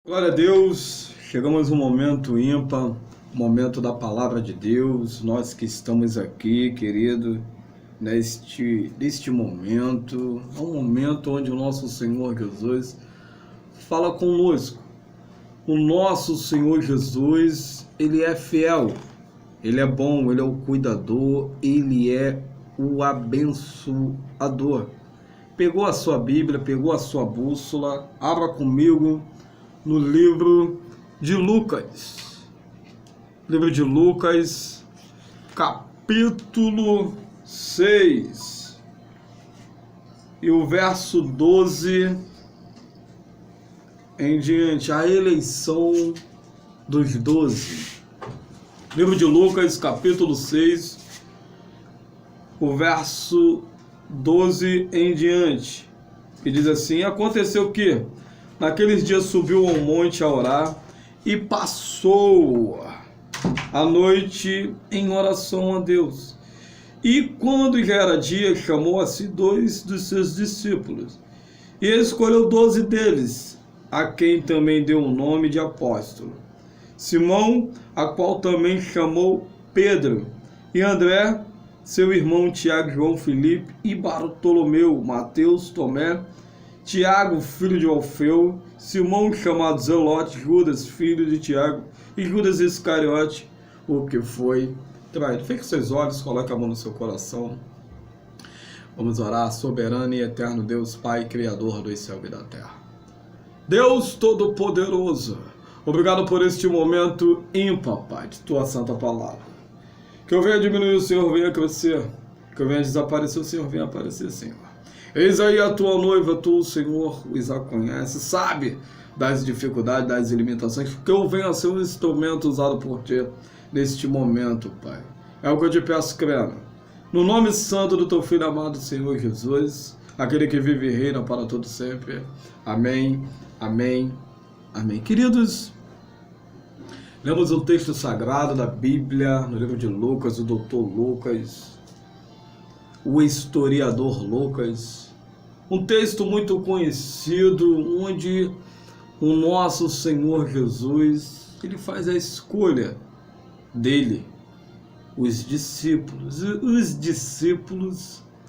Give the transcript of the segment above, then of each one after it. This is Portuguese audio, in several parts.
Glória a Deus, chegamos um momento ímpar, momento da palavra de Deus. Nós que estamos aqui, querido, neste momento, é um momento onde o nosso Senhor Jesus fala conosco. O nosso Senhor Jesus, Ele é fiel, Ele é bom, Ele é o cuidador, Ele é o abençoador. Pegou a sua Bíblia, pegou a sua bússola, abra comigo no livro de Lucas. Livro de Lucas, capítulo 6. E o verso 12 em diante, a eleição dos 12. Livro de Lucas, capítulo 6, o verso 12 em diante, que diz assim: aconteceu que naqueles dias subiu ao monte a orar e passou a noite em oração a Deus. E quando já era dia, chamou a si 2 dos seus discípulos e escolheu 12 deles, a quem também deu o nome de apóstolo: Simão, a qual também chamou Pedro, e André, seu irmão, Tiago, João, Filipe e Bartolomeu, Mateus, Tomé, Tiago, filho de Alfeu, Simão, chamado Zelote, Judas, filho de Tiago, e Judas Iscariote, o que foi traído. Feche seus olhos, coloque a mão no seu coração. Vamos orar. Soberano e eterno Deus, Pai, Criador dos céus e da terra. Deus Todo-Poderoso, obrigado por este momento ímpar, Pai, de Tua Santa Palavra. Que eu venha diminuir, o Senhor venha crescer. Que eu venha desaparecer, o Senhor venha aparecer, Senhor. Eis aí a tua noiva, tu, Senhor, os a conhece, sabe das dificuldades, das limitações, que eu venha ser um instrumento usado por ti neste momento, Pai. É o que eu te peço, crendo. No nome santo do teu Filho amado, Senhor Jesus, aquele que vive e reina para todo sempre. Amém, amém, amém. Queridos, lemos um texto sagrado da Bíblia, no livro de Lucas, o doutor Lucas, o historiador Lucas, um texto muito conhecido, onde o nosso Senhor Jesus, ele faz a escolha dele, os discípulos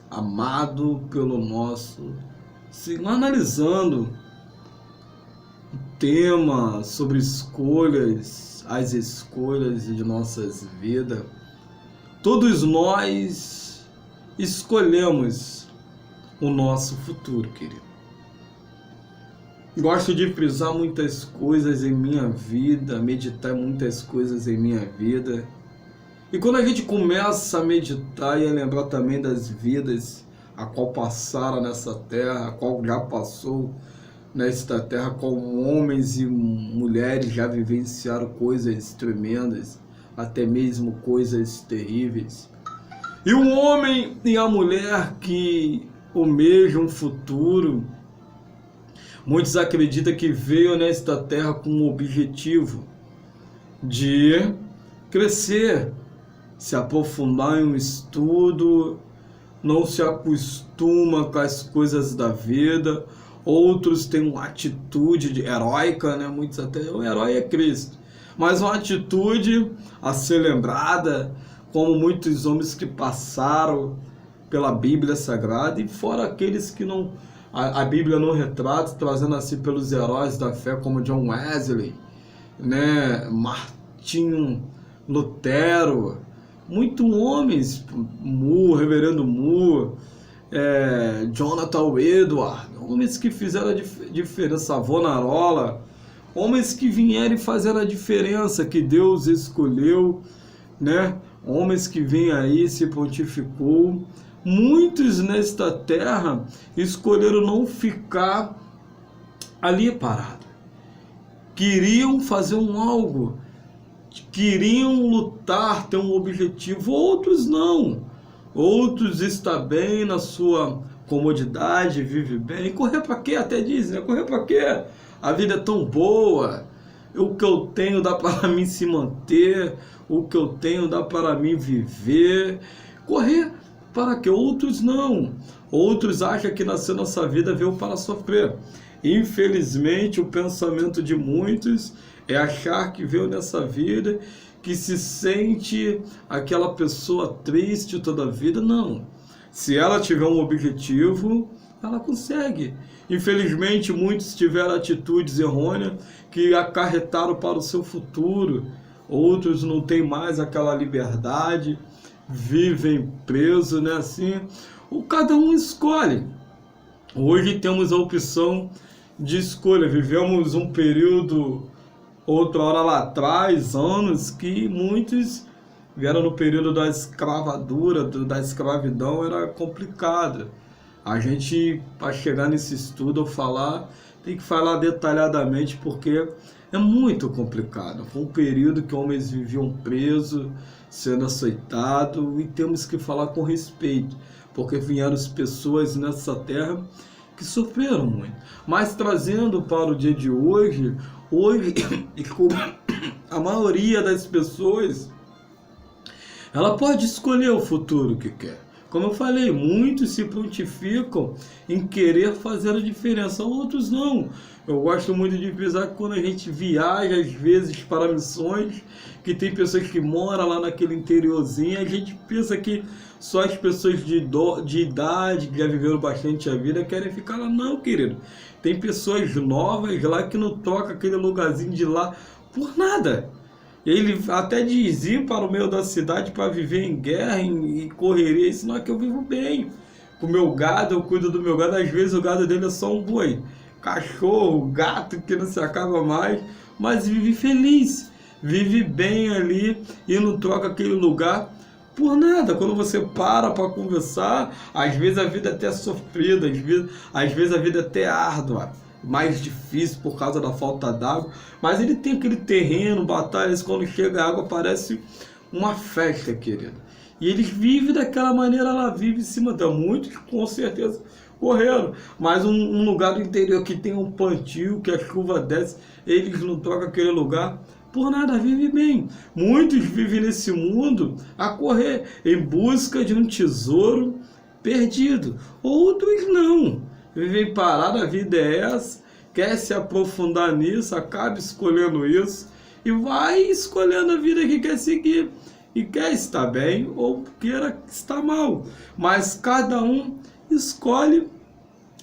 amados pelo nosso Senhor. Analisando o tema sobre escolhas, as escolhas de nossas vidas, todos nós escolhemos o nosso futuro, querido. Gosto de frisar muitas coisas em minha vida, meditar muitas coisas em minha vida. E quando a gente começa a meditar e a lembrar também das vidas a qual passaram nessa terra, a qual já passou nesta terra, como homens e mulheres já vivenciaram coisas tremendas, até mesmo coisas terríveis. E o homem e a mulher que almejam um futuro, muitos acreditam que veio nesta terra com o objetivo de crescer, se aprofundar em um estudo, não se acostuma com as coisas da vida. Outros têm uma atitude heróica, né? Muitos até, o herói é Cristo, mas uma atitude a ser lembrada, como muitos homens que passaram pela Bíblia Sagrada, e fora aqueles que não, a Bíblia não retrata, trazendo assim pelos heróis da fé, como John Wesley, né? Martinho Lutero, muitos homens, Reverendo Moore, Jonathan Edwards, homens que fizeram a diferença, Savonarola, homens que vieram e fizeram a diferença, que Deus escolheu, né? Homens que vêm aí, se pontificou. Muitos nesta terra escolheram não ficar ali parado. Queriam fazer algo, queriam lutar, ter um objetivo. Outros não. Outros estão bem na sua comodidade, vive bem. Correr para quê? Até dizem, né? Correr para quê? A vida é tão boa. O que eu tenho dá para mim se manter, o que eu tenho dá para mim viver. Correr para que outros não. Outros acham que nasceu nossa vida veio para sofrer. Infelizmente, o pensamento de muitos é achar que veio nessa vida, que se sente aquela pessoa triste toda a vida. Não. Se ela tiver um objetivo, ela consegue. Infelizmente, muitos tiveram atitudes errôneas que acarretaram para o seu futuro. Outros não têm mais aquela liberdade, vivem presos, né? Assim, cada um escolhe. Hoje temos a opção de escolha. Vivemos um período, outra hora lá atrás, anos, que muitos vieram no período da escravatura, da escravidão, era complicado. A gente, para chegar nesse estudo ou falar, tem que falar detalhadamente, porque é muito complicado. Foi um período que homens viviam presos, sendo açoitados, e temos que falar com respeito, porque vieram pessoas nessa terra que sofreram muito. Mas trazendo para o dia de hoje a maioria das pessoas, ela pode escolher o futuro que quer. Como eu falei, muitos se prontificam em querer fazer a diferença, outros não. Eu gosto muito de frisar que quando a gente viaja, às vezes, para missões, que tem pessoas que moram lá naquele interiorzinho, a gente pensa que só as pessoas de idade, que já viveram bastante a vida, querem ficar lá. Não, querido. Tem pessoas novas lá que não tocam aquele lugarzinho de lá por nada. Ele até diz ir para o meio da cidade para viver em guerra, em correria. Isso não é que eu vivo bem. Com o meu gado, eu cuido do meu gado. Às vezes o gado dele é só um boi. Cachorro, gato, que não se acaba mais. Mas vive feliz. Vive bem ali e não troca aquele lugar por nada. Quando você para conversar, às vezes a vida é até sofrida, às vezes a vida é até árdua, mais difícil por causa da falta d'água, mas ele tem aquele terreno, batalhas, quando chega a água parece uma festa, querido. E eles vivem daquela maneira, ela vive em cima de muitos, com certeza correram, mas um lugar do interior que tem um plantio, que a chuva desce, eles não trocam aquele lugar por nada, vive bem. Muitos vivem nesse mundo a correr em busca de um tesouro perdido, outros não. Vivem parado, a vida é essa, quer se aprofundar nisso, acaba escolhendo isso e vai escolhendo a vida que quer seguir e quer estar bem ou queira estar mal, mas cada um escolhe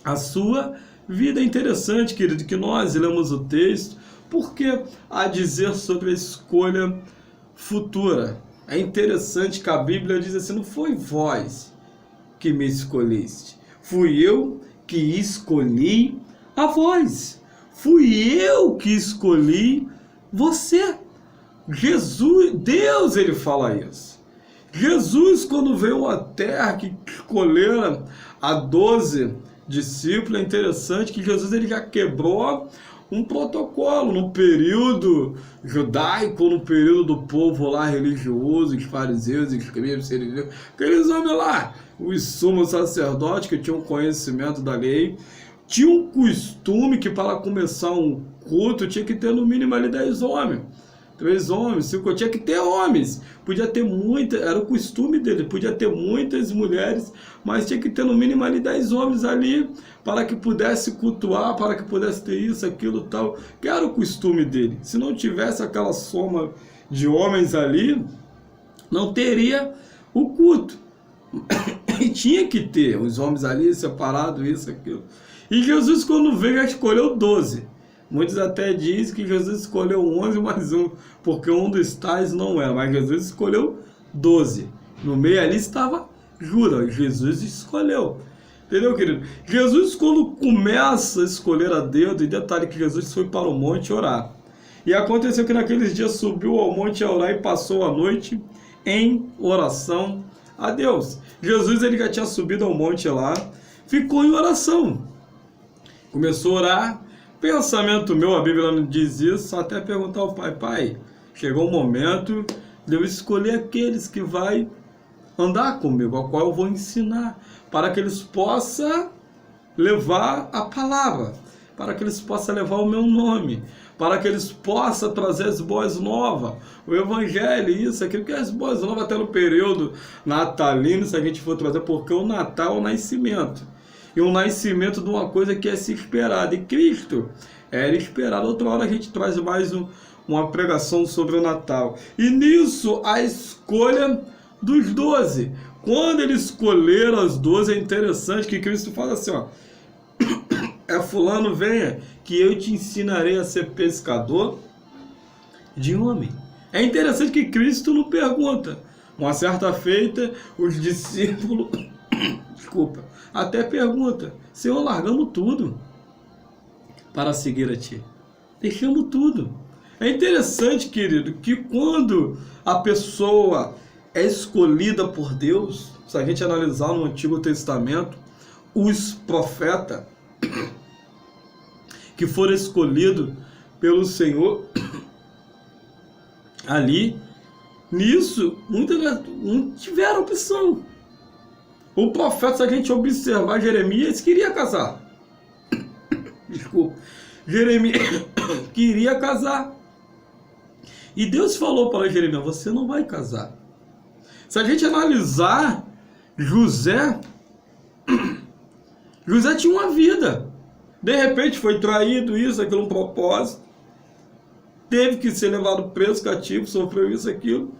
a sua vida. É interessante, querido, que nós lemos o texto porque a dizer sobre a escolha futura. É interessante que a Bíblia diz assim: não foi vós que me escolheste, fui eu que escolhi a vós. Fui eu que escolhi você. Jesus, Deus, ele fala isso. Jesus, quando veio à terra, que escolheram a 12 discípulos, é interessante que Jesus ele já quebrou um protocolo no período judaico, no período do povo lá religioso, os fariseus, escribas, aqueles homens lá, os sumos sacerdotes que tinham conhecimento da lei, tinha um costume que para começar um culto tinha que ter no mínimo ali 10 homens. 3 homens, 5, tinha que ter homens, podia ter muita, era o costume dele, podia ter muitas mulheres, mas tinha que ter no mínimo ali 10 homens ali, para que pudesse cultuar, para que pudesse ter isso, aquilo, tal, que era o costume dele. Se não tivesse aquela soma de homens ali, não teria o culto, e tinha que ter os homens ali separados, isso, aquilo. E Jesus, quando veio, já escolheu 12. Muitos até dizem que Jesus escolheu 11 mais um, porque um dos tais não era, mas Jesus escolheu 12. No meio ali estava Judas, Jesus escolheu. Entendeu, querido? Jesus, quando começa a escolher a Deus, e detalhe que Jesus foi para o monte orar. E aconteceu que naqueles dias subiu ao monte a orar e passou a noite em oração a Deus. Jesus, ele já tinha subido ao monte lá, ficou em oração. Começou a orar. Pensamento meu, a Bíblia não diz isso, até perguntar ao pai, chegou o momento de eu escolher aqueles que vai andar comigo, ao qual eu vou ensinar, para que eles possam levar a palavra, para que eles possam levar o meu nome, para que eles possam trazer as boas novas, o evangelho, isso, aquilo que é as boas novas, até no período natalino, se a gente for trazer, porque o Natal é o nascimento. e um nascimento de uma coisa que é se esperada. E Cristo era esperado. Outra hora a gente traz mais uma pregação sobre o Natal. E nisso a escolha dos 12. Quando eles escolheram as 12, é interessante que Cristo fala assim, ó, fulano, venha, que eu te ensinarei a ser pescador de homem. É interessante que Cristo não pergunta. Uma certa feita, os discípulos, desculpa, até pergunta, Senhor, largamos tudo para seguir a Ti. Deixamos tudo. É interessante, querido, que quando a pessoa é escolhida por Deus, se a gente analisar no Antigo Testamento, os profetas que foram escolhidos pelo Senhor, ali, nisso, muitos não tiveram opção. O profeta, se a gente observar Jeremias, queria casar. Desculpa. Jeremias queria casar. E Deus falou para Jeremias, você não vai casar. Se a gente analisar José tinha uma vida. De repente foi traído, isso, aquilo, um propósito. Teve que ser levado preso, cativo, sofreu isso, aquilo.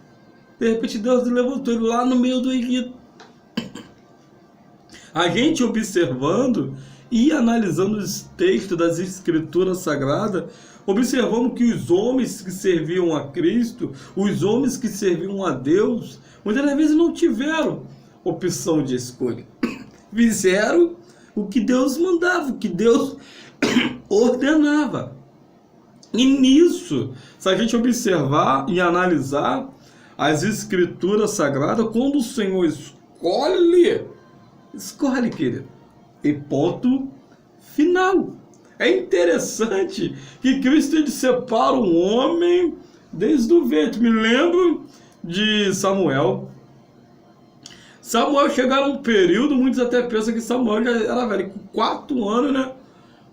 De repente Deus levantou ele lá no meio do Egito. A gente observando e analisando os textos das Escrituras Sagradas, observamos que os homens que serviam a Cristo, os homens que serviam a Deus, muitas das vezes não tiveram opção de escolha. Fizeram o que Deus mandava, o que Deus ordenava. E nisso, se a gente observar e analisar as Escrituras Sagradas, quando o Senhor escolhe, querido, e ponto final. É interessante que Cristo ele separa um homem desde o ventre. Me lembro de Samuel. Samuel chegaram um período, muitos até pensam que Samuel já era velho, com 4 anos, né?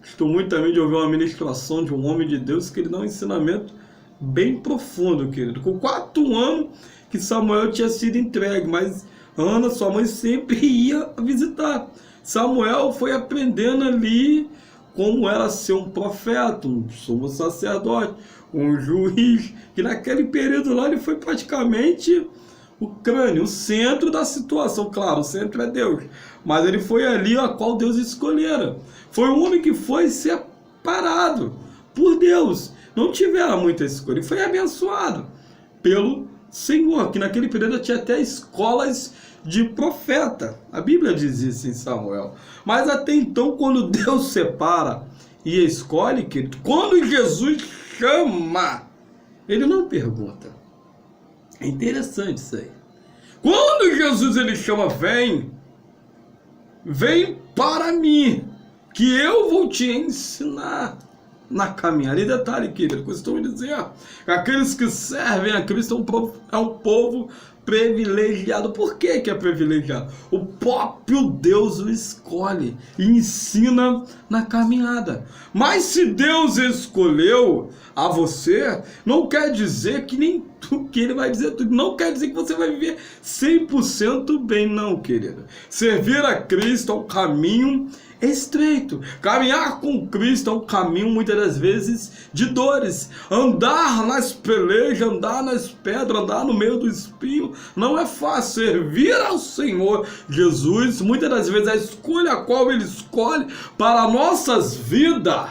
Estou muito também de ouvir uma ministração de um homem de Deus que ele dá um ensinamento bem profundo, querido. Com 4 anos que Samuel tinha sido entregue, mas Ana, sua mãe, sempre ia visitar. Samuel foi aprendendo ali como era ser um profeta, um sumo sacerdote, um juiz, que naquele período lá ele foi praticamente o crânio, o centro da situação. Claro, o centro é Deus, mas ele foi ali a qual Deus escolhera. Foi um homem que foi separado por Deus, não tivera muita escolha, e foi abençoado pelo Senhor, que naquele período tinha até escolas de profeta. A Bíblia diz isso em Samuel. Mas até então, quando Deus separa e escolhe, querido, quando Jesus chama, ele não pergunta. É interessante isso aí. Quando Jesus ele chama, vem para mim, que eu vou te ensinar na caminhada. E detalhe, querido, que eu estou me dizendo, aqueles que servem a Cristo é um povo privilegiado. Por que é privilegiado? O próprio Deus o escolhe e ensina na caminhada. Mas se Deus escolheu a você, não quer dizer que nem tudo que ele vai dizer tudo, não quer dizer que você vai viver 100% bem, não, querido. Servir a Cristo é um caminho estreito. Caminhar com Cristo é um caminho, muitas das vezes, de dores. Andar nas pelejas, andar nas pedras, andar no meio do espinho, não é fácil. Servir ao Senhor Jesus, muitas das vezes, a escolha a qual Ele escolhe para nossas vidas,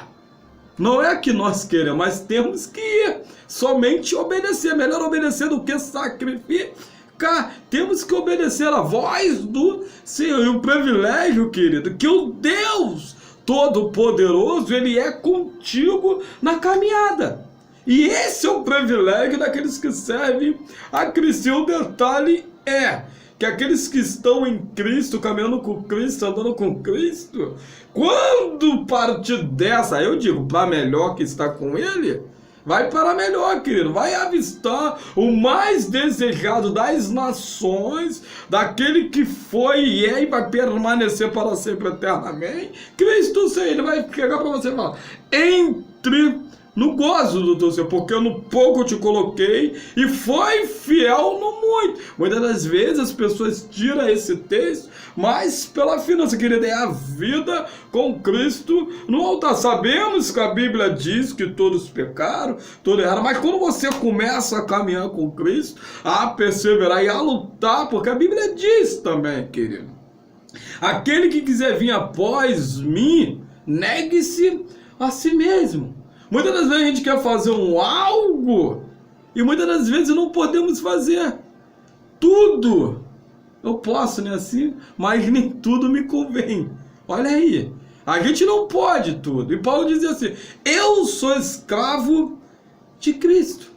não é que nós queremos, mas temos que somente obedecer. Melhor obedecer do que sacrificar. Temos que obedecer a voz do Senhor. E o privilégio, querido, que o Deus Todo-Poderoso, Ele é contigo na caminhada. E esse é o privilégio daqueles que servem a Cristo. E o detalhe é que aqueles que estão em Cristo, caminhando com Cristo, andando com Cristo, quando partir dessa, eu digo, para melhor que está com Ele, vai para melhor, querido. Vai avistar o mais desejado das nações, daquele que foi e é e vai permanecer para sempre eternamente. Cristo, Senhor, Ele vai chegar para você e falar, entre no gozo do teu Senhor, porque no pouco eu te coloquei e foi fiel no muito. Muitas das vezes as pessoas tiram esse texto, mas pela finança, querida, é a vida com Cristo no altar. Sabemos que a Bíblia diz que todos pecaram, todos erraram, mas quando você começa a caminhar com Cristo, a perseverar e a lutar, porque a Bíblia diz também, querido, aquele que quiser vir após mim, negue-se a si mesmo. Muitas das vezes a gente quer fazer algo e muitas das vezes não podemos fazer tudo. Eu posso, né, assim, mas nem tudo me convém. Olha aí, a gente não pode tudo. E Paulo dizia assim, eu sou escravo de Cristo.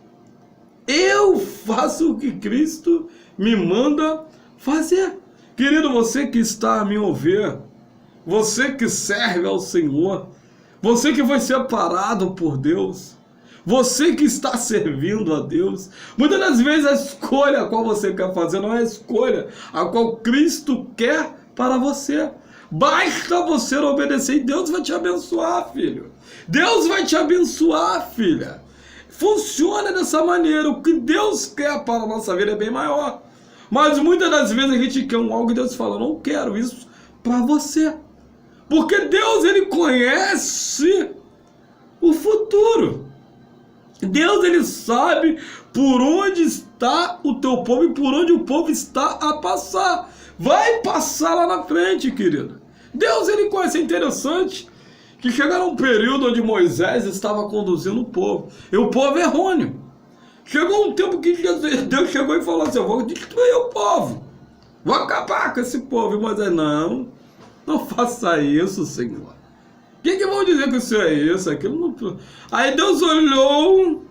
Eu faço o que Cristo me manda fazer. Querido, você que está a me ouvir, você que serve ao Senhor, você que foi separado por Deus, você que está servindo a Deus, muitas das vezes a escolha a qual você quer fazer não é a escolha a qual Cristo quer para você. Basta você obedecer e Deus vai te abençoar, filho. Deus vai te abençoar, filha. Funciona dessa maneira. O que Deus quer para a nossa vida é bem maior. Mas muitas das vezes a gente quer algo e Deus fala, não quero isso para você. Porque Deus, ele conhece o futuro. Deus, ele sabe por onde está o teu povo e por onde o povo está a passar. Vai passar lá na frente, querido. Deus, ele conhece. É interessante que chegaram um período onde Moisés estava conduzindo o povo. E o povo errôneo. Chegou um tempo que Deus chegou e falou assim, eu vou destruir o povo. Vou acabar com esse povo. E Moisés, não faça isso, Senhor. O que vão dizer que isso é isso? Aquilo não... Aí Deus olhou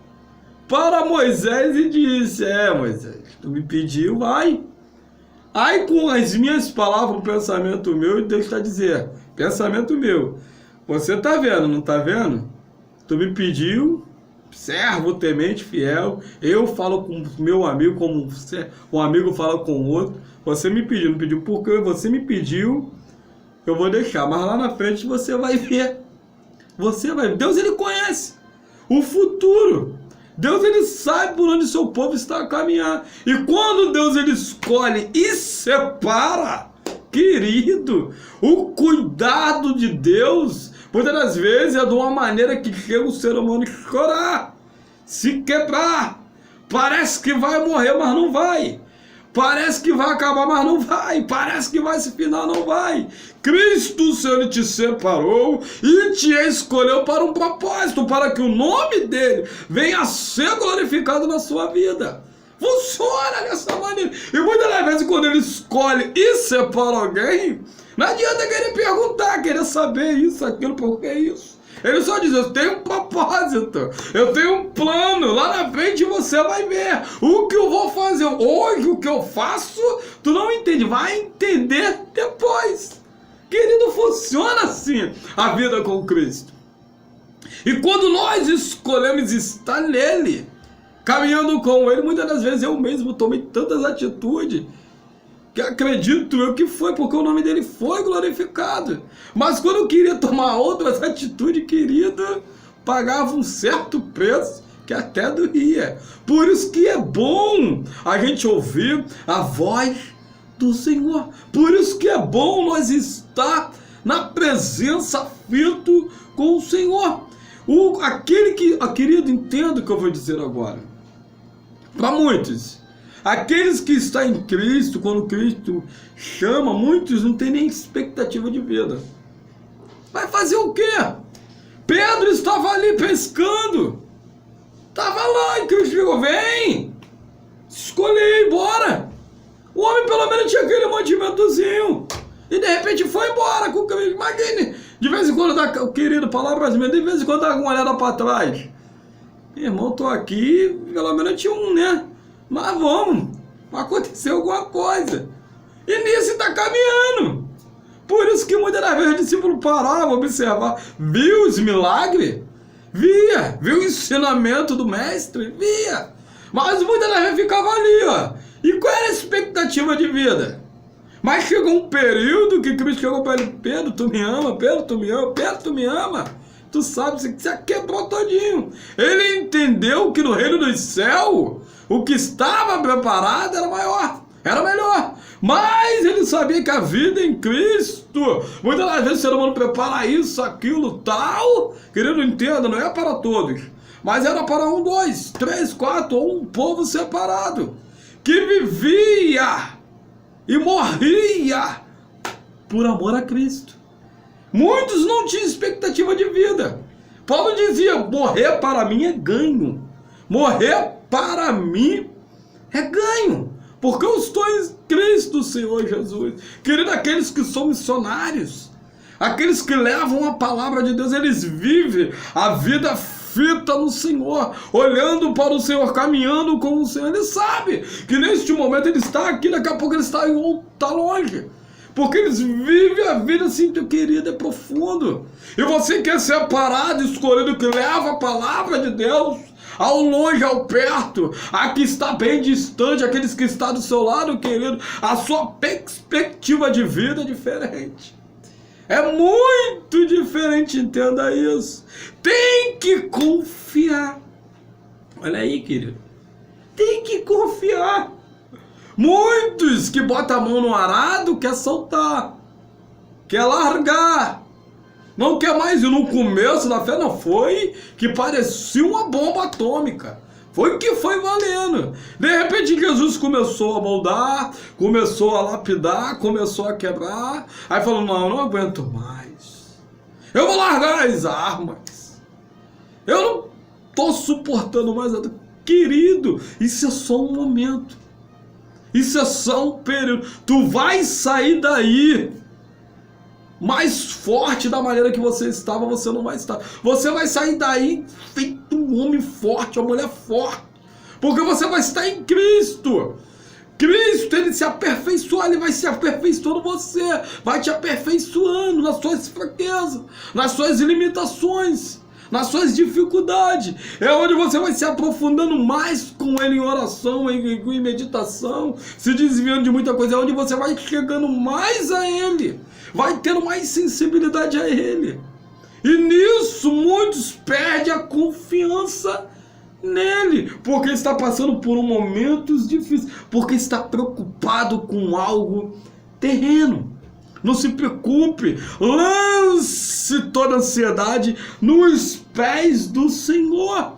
para Moisés e disse, Moisés, tu me pediu, vai. Aí com as minhas palavras, o pensamento meu, Deus está dizendo, pensamento meu, você está vendo, não está vendo? Tu me pediu, servo temente, fiel, eu falo com meu amigo como um amigo fala com o outro, você me pediu, não pediu porque você me pediu, eu vou deixar, mas lá na frente você vai ver. Você vai ver. Deus, ele conhece o futuro. Deus, ele sabe por onde seu povo está a caminhar. E quando Deus, ele escolhe e separa, querido, o cuidado de Deus, muitas das vezes é de uma maneira que chega o ser humano chorar, se quebrar. Parece que vai morrer, mas não vai. Parece que vai acabar, mas não vai. Parece que vai se final, não vai. Cristo, o Senhor, ele te separou e te escolheu para um propósito, para que o nome dele venha a ser glorificado na sua vida. Funciona dessa maneira. E muitas das vezes, quando ele escolhe e separa alguém, não adianta querer perguntar, querer saber isso, aquilo, por que isso. Ele só diz, eu tenho um propósito, eu tenho um plano, lá na frente você vai ver o que eu vou fazer. Hoje o que eu faço, tu não entende, vai entender depois. Querido, funciona assim a vida com Cristo. E quando nós escolhemos estar nele, caminhando com ele, muitas das vezes eu mesmo tomei tantas atitudes que acredito eu que foi porque o nome dele foi glorificado. Mas quando eu queria tomar outras atitudes, querido, pagava um certo preço que até doía. Por isso que é bom a gente ouvir a voz do Senhor. Por isso que é bom nós estar na presença firme com o Senhor. Querido, entenda o que eu vou dizer agora. Para muitos, aqueles que estão em Cristo, quando Cristo chama, muitos não têm nem expectativa de vida. Vai fazer o quê? Pedro estava ali pescando. Estava lá e Cristo chegou, vem, escolhi, bora. O homem pelo menos tinha aquele mantimentozinho. E de repente foi embora com o caminho. Imagine, de vez em quando, querido, palavras minhas, de vez em quando dá uma olhada para trás. Irmão, tô aqui, pelo menos tinha um, né? Mas vamos, aconteceu alguma coisa. E nisso está caminhando. Por isso que muitas das vezes o discípulo parava, observar, viu os milagres? Viu o ensinamento do mestre? Via. Mas muitas das vezes ficava ali, ó. E qual era a expectativa de vida? Mas chegou um período que Cristo chegou para ele, Pedro, tu me ama, Pedro, tu me ama, Pedro, tu me ama. tu sabe, você quebrou todinho. Ele entendeu que no reino dos céus, o que estava preparado era maior, era melhor. Mas ele sabia que a vida em Cristo, muitas das vezes o ser humano prepara isso, aquilo, tal. Querido, entenda, não é para todos. Mas era para 1, 2, 3, 4, ou um povo separado, que vivia e morria por amor a Cristo. Muitos não tinham expectativa de vida. Paulo dizia, morrer para mim é ganho. Morrer para mim é ganho. Porque eu estou em Cristo, Senhor Jesus. Querido, aqueles que são missionários, aqueles que levam a palavra de Deus, eles vivem a vida fita no Senhor, olhando para o Senhor, caminhando com o Senhor. Ele sabe que neste momento ele está aqui, daqui a pouco ele está em outro, está longe. Porque eles vivem a vida assim, teu querido, é profundo. E você quer ser parado, escolhido, que leva a palavra de Deus ao longe, ao perto, a que está bem distante, aqueles que estão do seu lado, querido, a sua perspectiva de vida é diferente. É muito diferente, entenda isso. Tem que confiar. Olha aí, querido. Tem que confiar. Muitos que botam a mão no arado quer soltar, quer largar, não quer mais ir. No começo da fé não foi que parecia uma bomba atômica, foi que foi valendo. De repente Jesus começou a moldar, começou a lapidar, começou a quebrar. Aí falou, não aguento mais, eu vou largar as armas, eu não estou suportando mais. Querido, isso é só um momento. Isso é só um período. Tu vai sair daí mais forte da maneira que você estava, você não vai estar. Você vai sair daí feito um homem forte, uma mulher forte. Porque você vai estar em Cristo. Cristo, ele se aperfeiçoar, ele vai se aperfeiçoando você. Vai te aperfeiçoando nas suas fraquezas, nas suas limitações, nas suas dificuldades. É onde você vai se aprofundando mais com ele em oração, em meditação, se desviando de muita coisa. É onde você vai chegando mais a ele, vai tendo mais sensibilidade a ele. E nisso muitos perdem a confiança nele, porque está passando por momentos difíceis, porque está preocupado com algo terreno. Não se preocupe, lance toda a ansiedade nos pés do Senhor.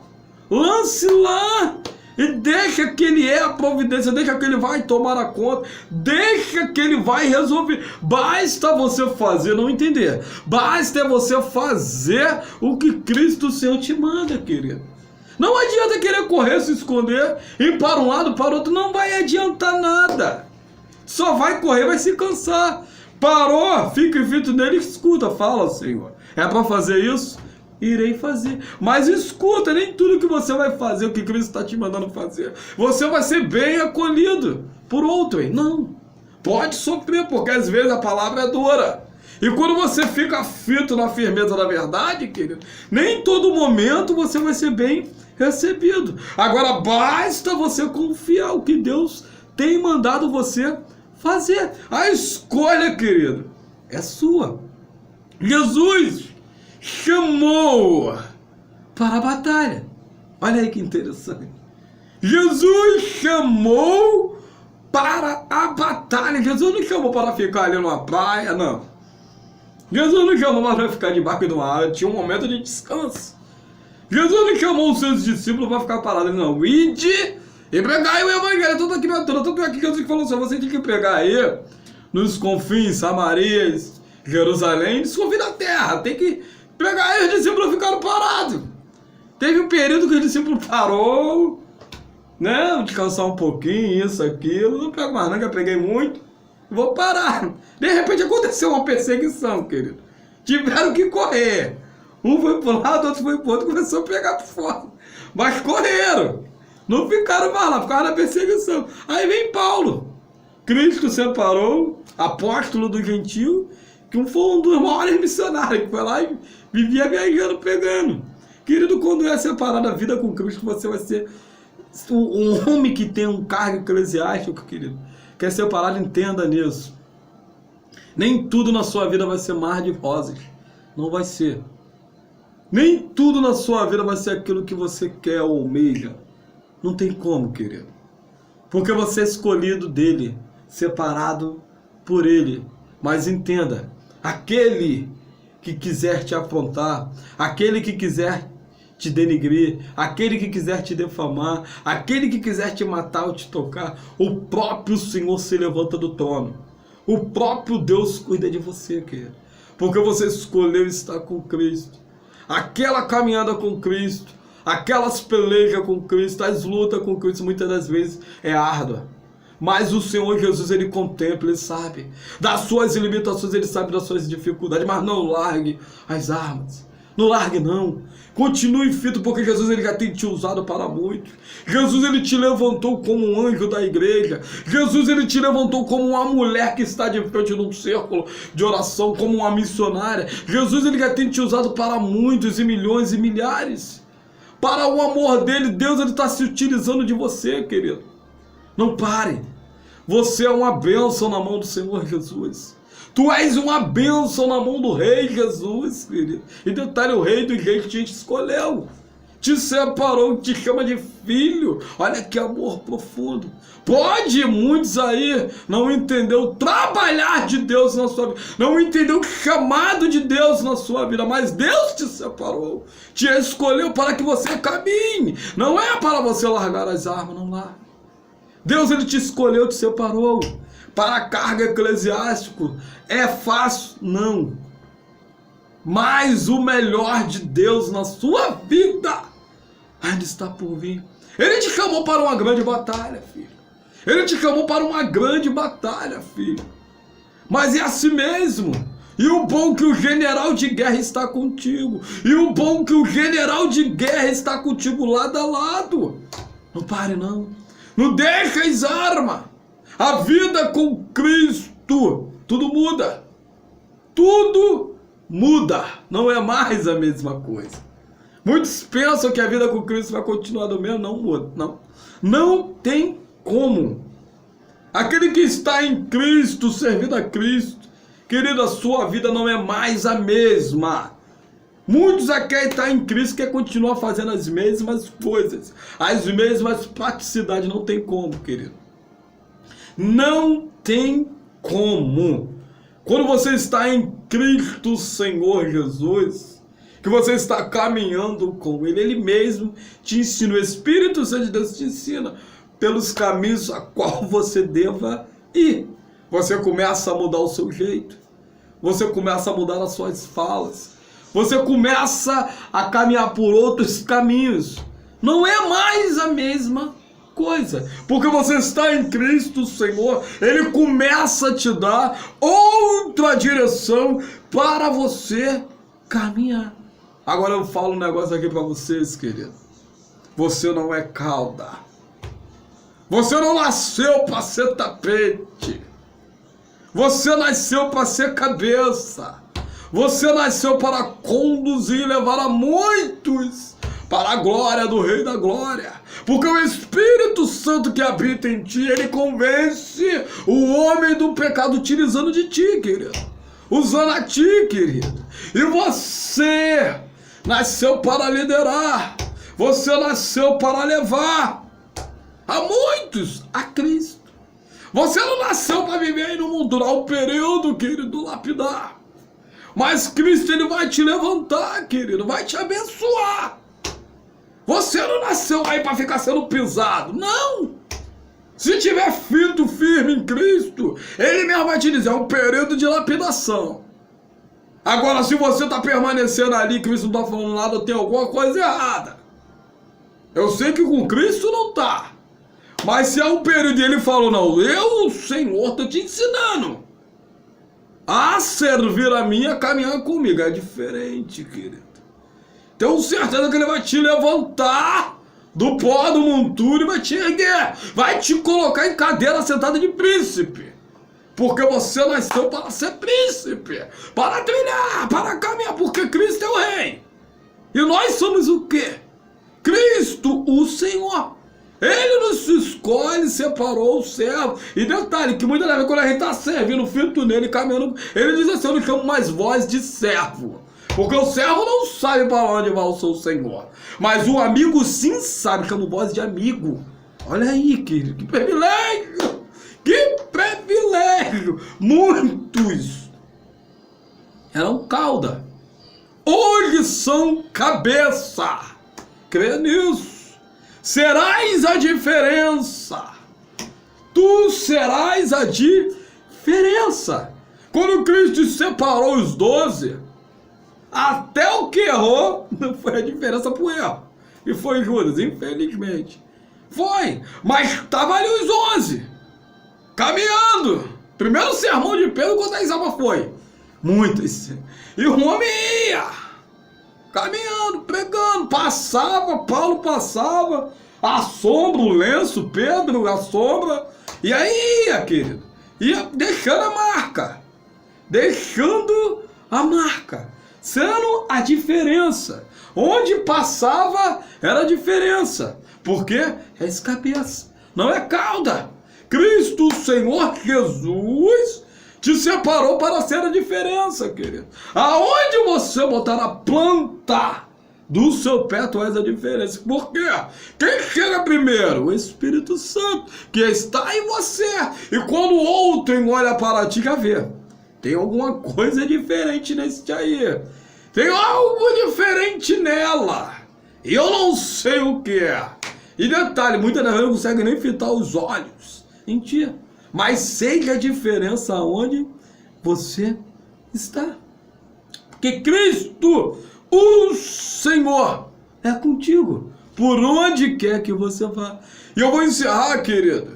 Lance lá e deixa que Ele é a providência, deixa que Ele vai tomar a conta, deixa que Ele vai resolver. Basta você fazer, não entender, basta você fazer o que Cristo Senhor te manda, querido. Não adianta querer correr, se esconder, ir para um lado, para o outro, não vai adiantar nada. Só vai correr, vai se cansar. Parou, fica firme nele, escuta, fala, Senhor, é para fazer isso? Irei fazer. Mas escuta, nem tudo que você vai fazer, o que Cristo está te mandando fazer, você vai ser bem acolhido por outro. Não, pode sofrer, porque às vezes a palavra é dura. E quando você fica fito na firmeza da verdade, querido, nem em todo momento você vai ser bem recebido. Agora basta você confiar o que Deus tem mandado você fazer. A escolha, querido, é sua. Jesus chamou para a batalha. Olha aí que interessante. Jesus chamou para a batalha. Jesus não chamou para ficar ali numa praia, não. Jesus não chamou para ficar debaixo de uma árvore. Tinha um momento de descanso. Jesus não chamou os seus discípulos para ficar parados, não. Ide e pregai o evangelho. Tudo aqui, tudo aqui que Jesus falou assim, você tem que pregar aí nos confins, Samarias, Jerusalém, nos confins da terra. Tem que pregar aí. Os discípulos ficaram parados. Teve um período que o discípulo parou, né? Descansar um pouquinho, isso, aquilo. Não prego mais não, que eu preguei muito. Vou parar. De repente aconteceu uma perseguição, querido. Tiveram que correr. Um foi para um lado, outro foi para o outro, começou a pegar por fora. Mas correram. Não ficaram mais lá, ficaram na perseguição. Aí vem Paulo. Cristo separou, apóstolo do gentil, que foi um dos maiores missionários, que foi lá e vivia viajando, pregando. Querido, quando é separado a vida com Cristo, você vai ser um homem que tem um cargo eclesiástico, querido. Quer ser separado, entenda nisso. Nem tudo na sua vida vai ser mar de rosas. Não vai ser. Nem tudo na sua vida vai ser aquilo que você quer ou almeja. Não tem como, querido. Porque você é escolhido dele, separado por ele. Mas entenda, aquele que quiser te afrontar, aquele que quiser te denigrir, aquele que quiser te defamar, aquele que quiser te matar ou te tocar, o próprio Senhor se levanta do trono. O próprio Deus cuida de você, querido. Porque você escolheu estar com Cristo. Aquela caminhada com Cristo, aquelas pelejas com Cristo, as lutas com Cristo, muitas das vezes é árdua. Mas o Senhor Jesus, ele contempla, ele sabe das suas limitações, ele sabe das suas dificuldades, mas não largue as armas. Não largue não. Continue firme, porque Jesus, ele já tem te usado para muito. Jesus, ele te levantou como um anjo da igreja. Jesus, ele te levantou como uma mulher que está de frente num círculo de oração, como uma missionária. Jesus, ele já tem te usado para muitos e milhões e milhares. Para o amor dele, Deus, ele está se utilizando de você, querido. Não pare. Você é uma bênção na mão do Senhor Jesus. Tu és uma bênção na mão do Rei Jesus, querido. E detalhe, o Rei dos Reis te escolheu, te separou, te chama de filho. Olha que amor profundo. Pode muitos aí não entender o trabalhar de Deus na sua vida, não entender o chamado de Deus na sua vida, mas Deus te separou, te escolheu para que você caminhe. Não é para você largar as armas, não larga. Deus, ele te escolheu, te separou. Para a carga eclesiástica, é fácil? Não. Mas o melhor de Deus na sua vida ainda está por vir. Ele te chamou para uma grande batalha, filho. Ele te chamou para uma grande batalha, filho. Mas é assim mesmo. E o bom que o general de guerra está contigo. E o bom que o general de guerra está contigo lado a lado. Não pare, não. Não deixe as armas. A vida com Cristo, tudo muda. Tudo muda. Não é mais a mesma coisa. Muitos pensam que a vida com Cristo vai continuar do mesmo. Não muda. Não. Não tem como. Aquele que está em Cristo, servindo a Cristo, querido, a sua vida não é mais a mesma. Muitos aqui estão em Cristo quer continuar fazendo as mesmas coisas, as mesmas praticidades. Não tem como, querido. Não tem como. Quando você está em Cristo Senhor Jesus, que você está caminhando com Ele, Ele mesmo te ensina, o Espírito Santo de Deus te ensina pelos caminhos a qual você deva ir. Você começa a mudar o seu jeito, você começa a mudar as suas falas, você começa a caminhar por outros caminhos. Não é mais a mesma coisa, porque você está em Cristo Senhor, Ele começa a te dar outra direção para você caminhar. Agora eu falo um negócio aqui para vocês, querido. Você não é cauda. Você não nasceu para ser tapete. Você nasceu para ser cabeça. Você nasceu para conduzir e levar a muitos para a glória do Rei da Glória. Porque o Espírito Santo que habita em ti, ele convence o homem do pecado utilizando de ti, querido. Usando a ti, querido. E você nasceu para liderar. Você nasceu para levar a muitos a Cristo. Você não nasceu para viver aí no mundo, não, um período, querido, lapidar. Mas Cristo, ele vai te levantar, querido, vai te abençoar. Você não nasceu aí para ficar sendo pisado, não. Se tiver firme em Cristo, Ele mesmo vai te dizer, é um período de lapidação. Agora, se você está permanecendo ali, Cristo não está falando nada, tem alguma coisa errada. Eu sei que com Cristo não está. Mas se é um período e Ele falou, não, eu, Senhor, estou te ensinando a servir a mim, a caminhar comigo. É diferente, querido. Tenho certeza que Ele vai te levantar do pó do monturo e vai te erguer. Vai te colocar em cadeira sentada de príncipe. Porque você nasceu para ser príncipe. Para trilhar, para caminhar. Porque Cristo é o Rei. E nós somos o quê? Cristo, o Senhor. Ele nos escolhe, separou o servo. E detalhe, que muitas vezes quando a gente está servindo, firme nele, caminhando, ele diz assim, eu não chamo mais voz de servo. Porque o servo não sabe para onde vai o seu senhor. Mas o amigo sim sabe, como voz de amigo. Olha aí, querido, que privilégio! Que privilégio! Muitos eram cauda. Hoje são cabeça. Crê nisso. Serás a diferença. Tu serás a diferença. Quando Cristo separou os 12, até o que errou não foi a diferença pro erro. E foi Judas, infelizmente. Foi, mas estava ali os 11, caminhando. Primeiro sermão de Pedro, quantas almas foi? Muitas. E o homem ia, caminhando, pregando, passava, Paulo passava, a sombra, o lenço, Pedro, a sombra, e aí ia, querido, ia deixando a marca, sendo a diferença. Onde passava era a diferença, porque é cabeça, não é cauda. Cristo, o Senhor Jesus, te separou para ser a diferença, querido. Aonde você botar a planta do seu pé, tu és a diferença. Por quê? Quem chega primeiro? O Espírito Santo, que está em você. E quando o outro olha para ti, já vê. Tem alguma coisa diferente nesse aí. Tem algo diferente nela. E eu não sei o que é. E detalhe, muitas das vezes não consegue nem fitar os olhos em ti. Mas sei a diferença onde você está. Porque Cristo, o Senhor, é contigo. Por onde quer que você vá. E eu vou encerrar, querido,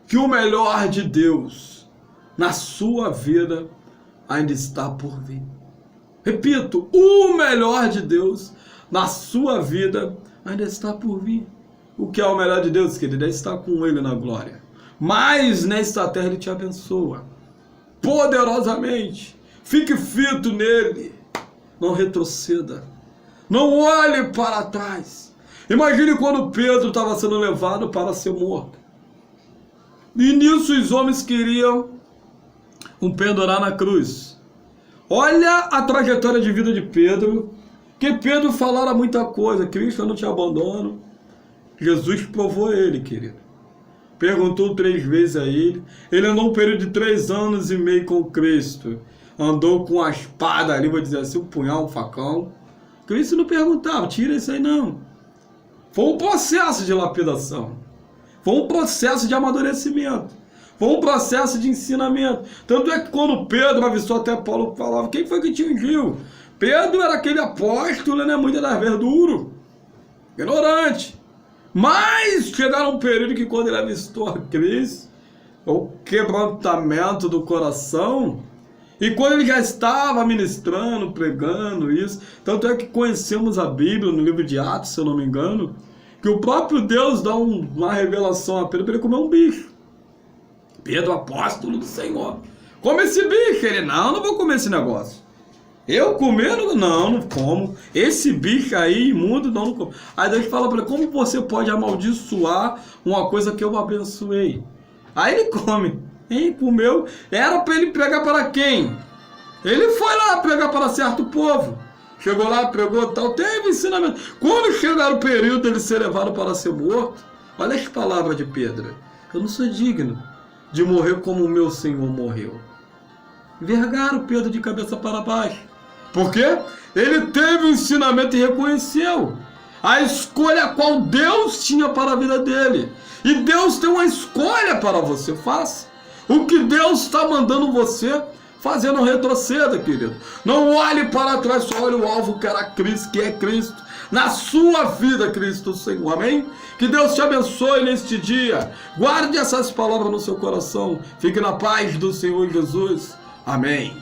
que o melhor de Deus na sua vida ainda está por vir. Repito, o melhor de Deus na sua vida ainda está por vir. O que é o melhor de Deus, querido? É estar com Ele na glória. Mas nesta terra Ele te abençoa poderosamente. Fique fito nele. Não retroceda. Não olhe para trás. Imagine quando Pedro estava sendo levado para ser morto. E nisso os homens queriam pendurar na cruz. Olha a trajetória de vida de Pedro. Que Pedro falara muita coisa. Cristo, eu não te abandono. Jesus provou ele, querido. Perguntou 3 vezes a ele. Ele andou um período de 3 anos e meio com Cristo. Andou com a espada ali, vou dizer assim, um punhal, um facão. Cristo não perguntava, tira isso aí não. Foi um processo de lapidação. Foi um processo de amadurecimento. Foi um processo de ensinamento. Tanto é que quando Pedro avistou, até Paulo falava, quem foi que te ungiu? Pedro era aquele apóstolo, né, muitas das vezes duro, ignorante. Mas chegaram um período que quando ele avistou a Cristo, o quebrantamento do coração, e quando ele já estava ministrando, pregando isso, tanto é que conhecemos a Bíblia no livro de Atos, se eu não me engano, que o próprio Deus dá uma revelação a Pedro para ele comer um bicho. Pedro, apóstolo do Senhor, come esse bicho. Ele, não vou comer esse negócio. Eu comendo? Não como. Esse bicho aí, imundo, não como. Aí Deus fala para ele, como você pode amaldiçoar uma coisa que eu abençoei? Aí ele come. Ele comeu. Era para ele pregar para quem? Ele foi lá pregar para certo povo. Chegou lá, pregou tal, teve ensinamento. Quando chegar o período dele ser levado para ser morto, olha as palavras de Pedro. Eu não sou digno de morrer como o meu Senhor morreu. Envergaram Pedro de cabeça para baixo. Por quê? Ele teve o ensinamento e reconheceu a escolha qual Deus tinha para a vida dele. E Deus tem uma escolha para você. Faça o que Deus está mandando você fazer, não retroceda, querido. Não olhe para trás, só olhe o alvo que era Cristo, que é Cristo. Na sua vida, Cristo Senhor. Amém? Que Deus te abençoe neste dia. Guarde essas palavras no seu coração. Fique na paz do Senhor Jesus. Amém.